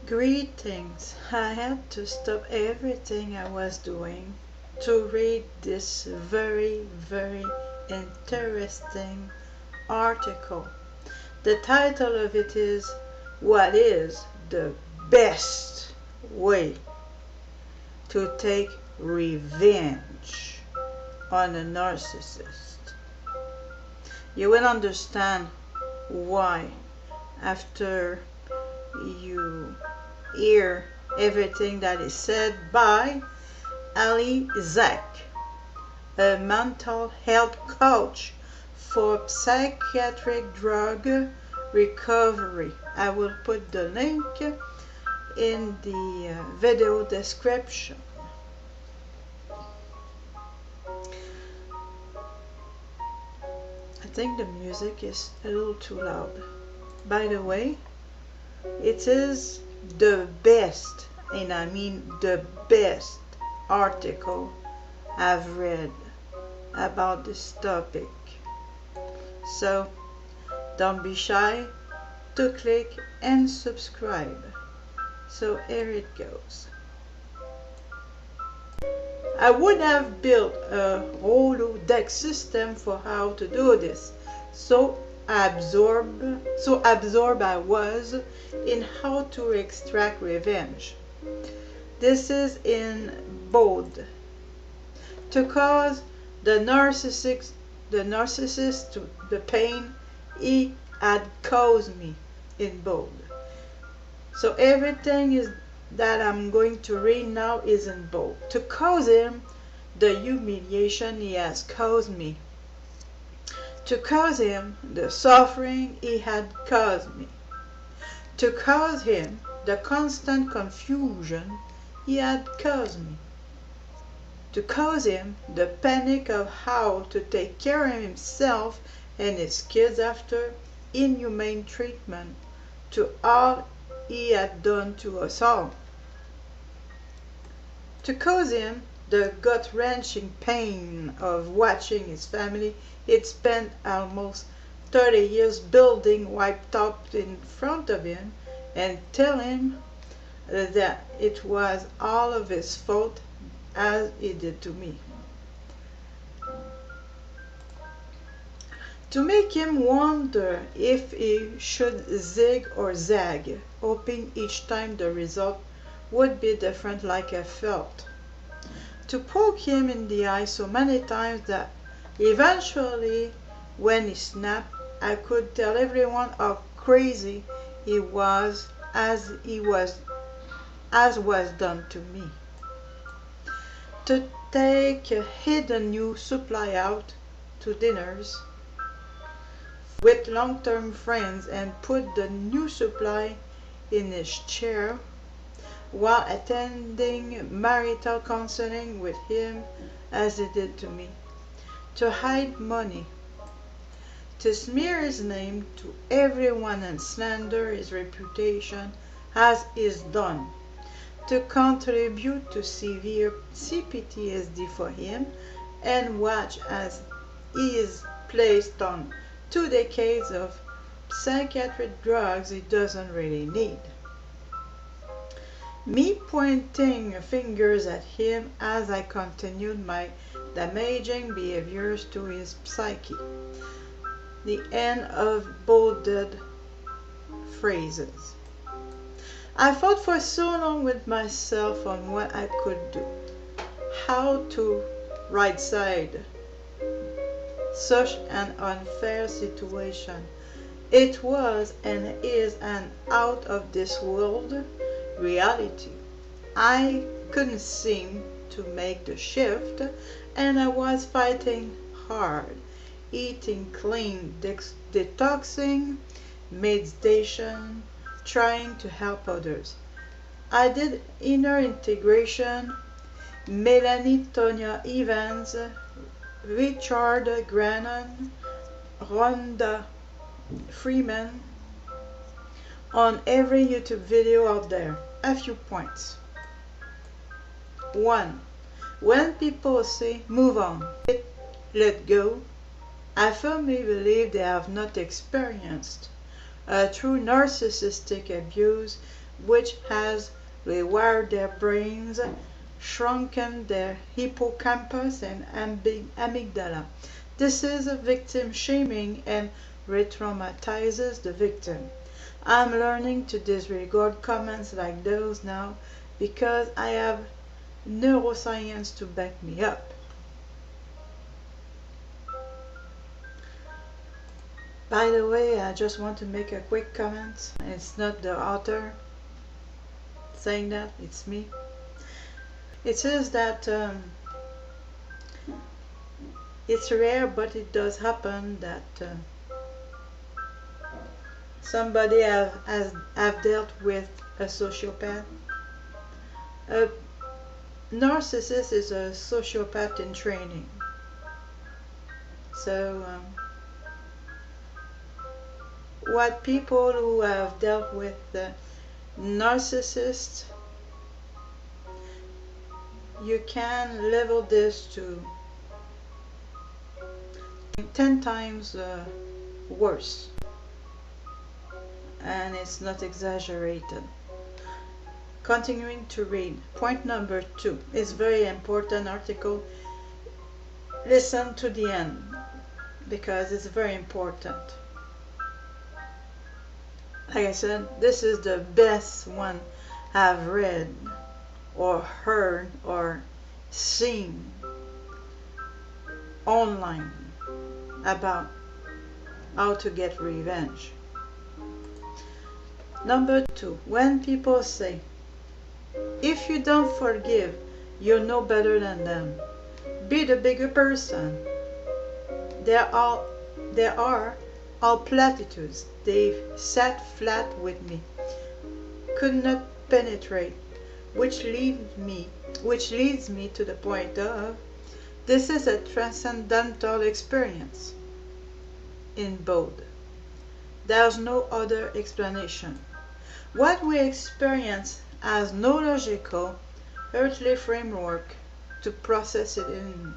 Greetings. I had to stop everything I was doing to read this very interesting article. The title of it is "What is the best way to take revenge on a narcissist?" You will understand why after you hear everything that is said by Zeck, a mental health coach for psychiatric drug recovery. I will put the link in the video description. I think the music is a little too loud. By the way, it is the best, and I mean the best article I've read about this topic. So don't be shy to click and subscribe. So here it goes. I would have built a holodeck system for how to do this. So absorbed I was in how to extract revenge. This is in bold. To cause the narcissist the pain he had caused me, in bold. So everything is that I'm going to read now is in bold. To cause him the humiliation he has caused me. To cause him the suffering he had caused me. To cause him the constant confusion he had caused me. To cause him the panic of how to take care of himself and his kids after inhumane treatment to all he had done to us all. To cause him the gut-wrenching pain of watching his family he'd spent almost 30 years building wiped out in front of him, and tell him that it was all of his fault as he did to me. To make him wonder if he should zig or zag, hoping each time the result would be different like I felt. To poke him in the eye so many times that eventually, when he snapped, I could tell everyone how crazy he was as was done to me. To take a hidden new supply out to dinners with long-term friends and put the new supply in his chair while attending marital counseling with him as he did to me. To hide money, to smear his name to everyone and slander his reputation as is done, to contribute to severe CPTSD for him and watch as he is placed on 2 decades of psychiatric drugs he doesn't really need. Me pointing fingers at him as I continued my damaging behaviors to his psyche. The end of bolded phrases. I fought for so long with myself on what I could do, how to right side such an unfair situation. It was and is an out of this world reality. I couldn't seem to make the shift, and I was fighting hard, eating clean, detoxing, meditation, trying to help others. I did inner integration, Melanie Tonya Evans, Richard Grannon, Rhonda Freeman, on every YouTube video out there. A few points. 1. When people say move on, let go, I firmly believe they have not experienced a true narcissistic abuse which has rewired their brains, shrunken their hippocampus and amygdala. This is a victim shaming and re-traumatizes the victim. I'm learning to disregard comments like those now because I have neuroscience to back me up. By the way, I just want to make a quick comment. It's not the author saying that, it's me. It says that it's rare, but it does happen that somebody have dealt with a sociopath. A narcissist is a sociopath in training. So what people who have dealt with narcissists, you can level this to 10 times worse, and it's not exaggerated. Continuing to read. Point number 2 is very important article. Listen to the end because it's very important. Like I said, this is the best one I've read or heard or seen online about how to get revenge. Number 2, when people say, if you don't forgive, you're no better than them. Be the bigger person. They are all platitudes. They've sat flat with me, could not penetrate, which leads me to the point of, this is a transcendental experience. In bold. There's no other explanation. What we experience has no logical, earthly framework to process it in,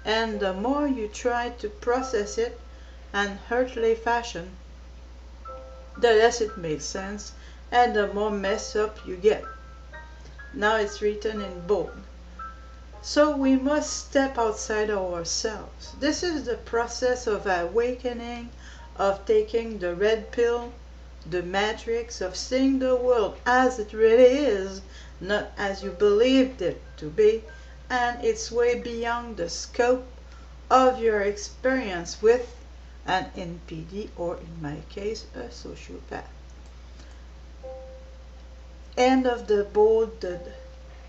and the more you try to process it in earthly fashion, the less it makes sense and the more messed up you get. Now it's written in bold. So we must step outside ourselves. This is the process of awakening, of taking the red pill, the matrix, of seeing the world as it really is, not as you believed it to be, and it's way beyond the scope of your experience with an NPD, or in my case, a sociopath. End of the bolded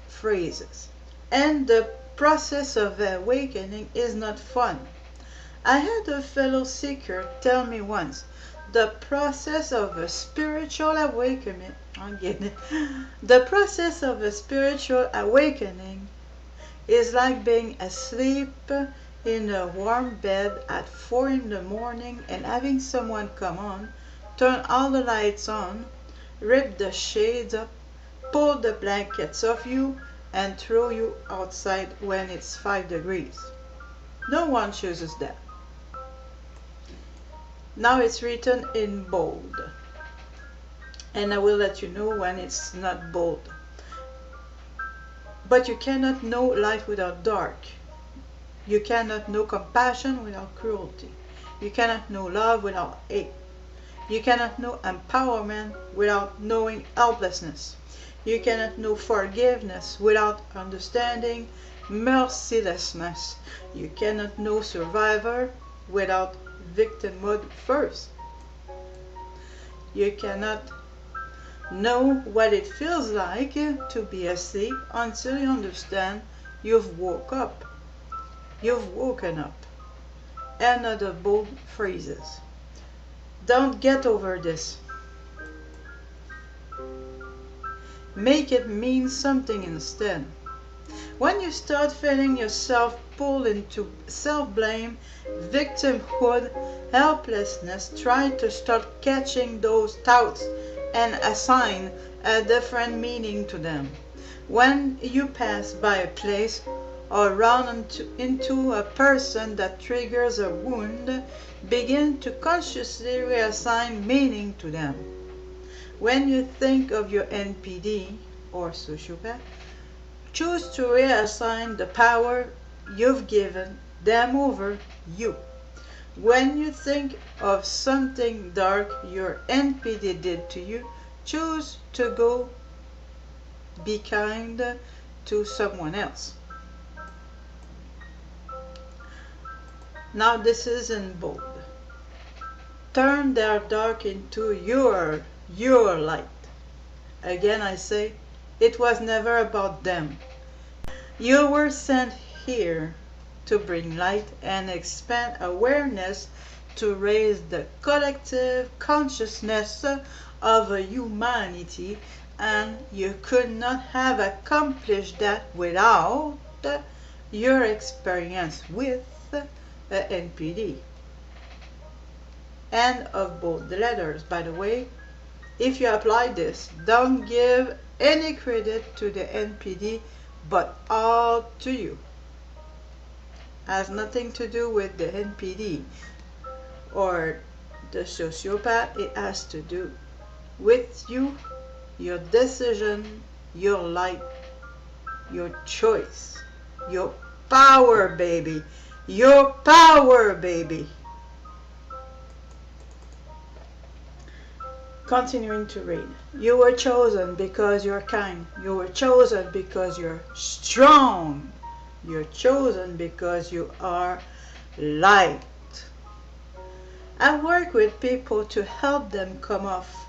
phrases. And the process of awakening is not fun. I had a fellow seeker tell me once, the process of a spiritual awakening, the process of a spiritual awakening is like being asleep in a warm bed at 4 in the morning and having someone come on, turn all the lights on, rip the shades up, pull the blankets off you, and throw you outside when it's 5 degrees. No one chooses that. Now it's written in bold, and I will let you know when it's not bold. But you cannot know life without dark. You cannot know compassion without cruelty. You cannot know love without hate. You cannot know empowerment without knowing helplessness. You cannot know forgiveness without understanding mercilessness. You cannot know survivor without victimhood first. You cannot know what it feels like to be asleep until you understand you've woke up. You've woken up. Another bold phrases. Don't get over this. Make it mean something instead. When you start feeling yourself pulled into self-blame, victimhood, helplessness, try to start catching those thoughts and assign a different meaning to them. When you pass by a place or run into a person that triggers a wound, begin to consciously reassign meaning to them. When you think of your NPD or sociopath, choose to reassign the power you've given them over you. When you think of something dark your NPD did to you, choose to go be kind to someone else. Now this is in bold. Turn their dark into your light. Again I say, it was never about them. You were sent here to bring light and expand awareness to raise the collective consciousness of humanity, and you could not have accomplished that without your experience with NPD. End of both the letters. By the way, if you apply this, don't give any credit to the NPD, but all to you. Has nothing to do with the NPD or the sociopath. It has to do with you, your decision, your light, your choice, your power, baby. Your power, baby. Continuing to read. You were chosen because you're kind. You were chosen because you're strong. You're chosen because you are light. I work with people to help them come off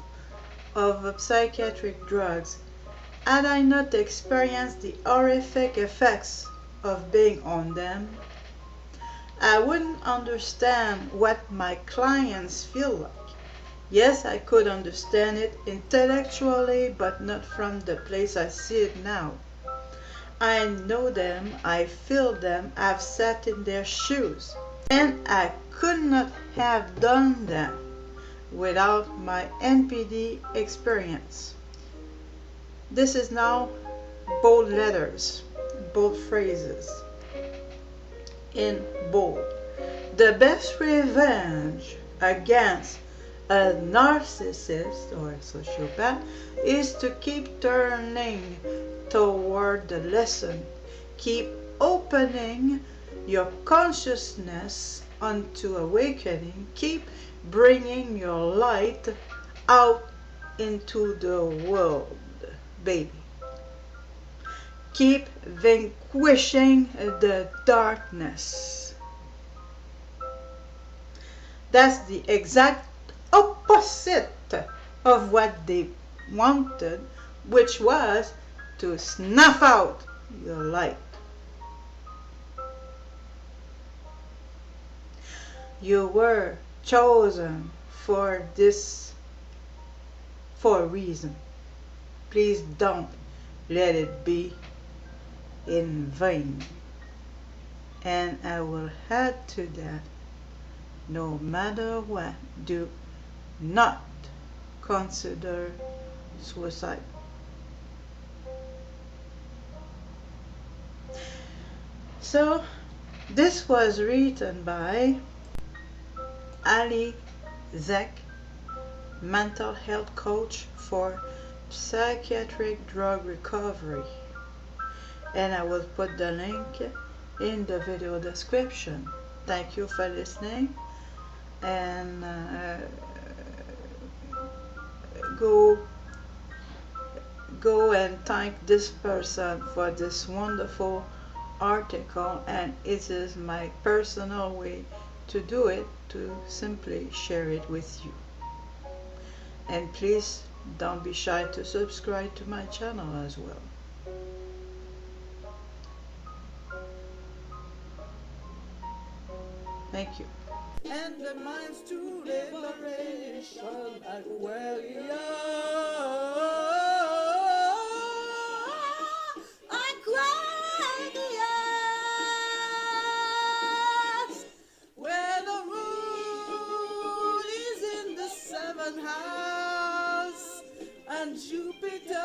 of psychiatric drugs. Had I not experienced the horrific effects of being on them, I wouldn't understand what my clients feel like. Yes, I could understand it intellectually, but not from the place I see it now. I know them, I feel them, I've sat in their shoes, and I could not have done that without my NPD experience. This is now bold letters, bold phrases, in bold. The best revenge against a narcissist or a sociopath is to keep turning toward the lesson. Keep opening your consciousness unto awakening. Keep bringing your light out into the world, baby. Keep vanquishing the darkness. That's the exact opposite of what they wanted, which was to snuff out your light. You were chosen for this, for a reason. Please don't let it be in vain. And I will add to that, no matter what, do not consider suicide. So this was written by Zeck, mental health coach for psychiatric drug recovery, and I will put the link in the video description. Thank you for listening, and go and thank this person for this wonderful article, and it is my personal way to do it, to simply share it with you. And please don't be shy to subscribe to my channel as well. Thank you. And the minds to liberation at well, I cried, yes, where the moon is in the 7th house and Jupiter